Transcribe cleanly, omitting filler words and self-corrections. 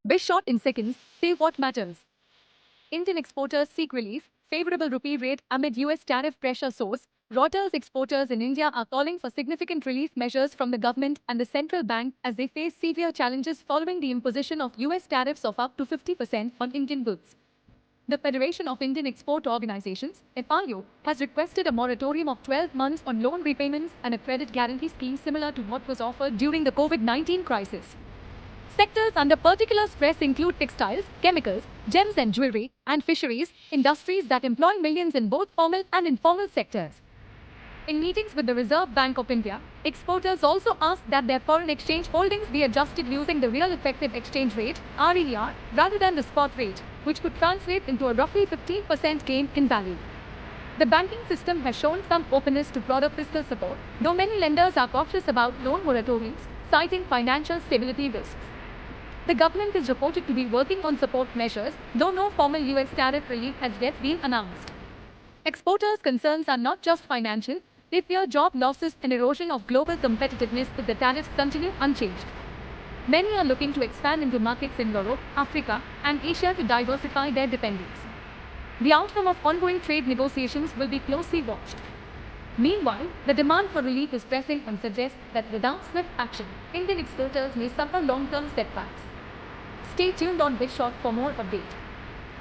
Be short in seconds, say what matters. Indian exporters seek relief, favorable rupee rate amid US tariff pressure source. Reuters exporters in India are calling for significant relief measures from the government and the central bank as they face severe challenges following the imposition of US tariffs of up to 50% on Indian goods. The Federation of Indian Export Organizations, FIO, has requested a moratorium of 12 months on loan repayments and a credit guarantee scheme similar to what was offered during the COVID-19 crisis. Sectors under particular stress include textiles, chemicals, gems and jewelry, and fisheries, industries that employ millions in both formal and informal sectors. In meetings with the Reserve Bank of India, exporters also asked that their foreign exchange holdings be adjusted using the real effective exchange rate, RER, rather than the spot rate, which could translate into a roughly 15% gain in value. The banking system has shown some openness to broader fiscal support, though many lenders are cautious about loan moratoriums, citing financial stability risks. The government is reported to be working on support measures, though no formal US tariff relief has yet been announced. Exporters' concerns are not just financial, they fear job losses and erosion of global competitiveness if the tariffs continue unchanged. Many are looking to expand into markets in Europe, Africa, and Asia to diversify their dependence. The outcome of ongoing trade negotiations will be closely watched. Meanwhile, the demand for relief is pressing and suggests that without swift action, Indian exporters may suffer long-term setbacks. Stay tuned on Big Shot for more updates.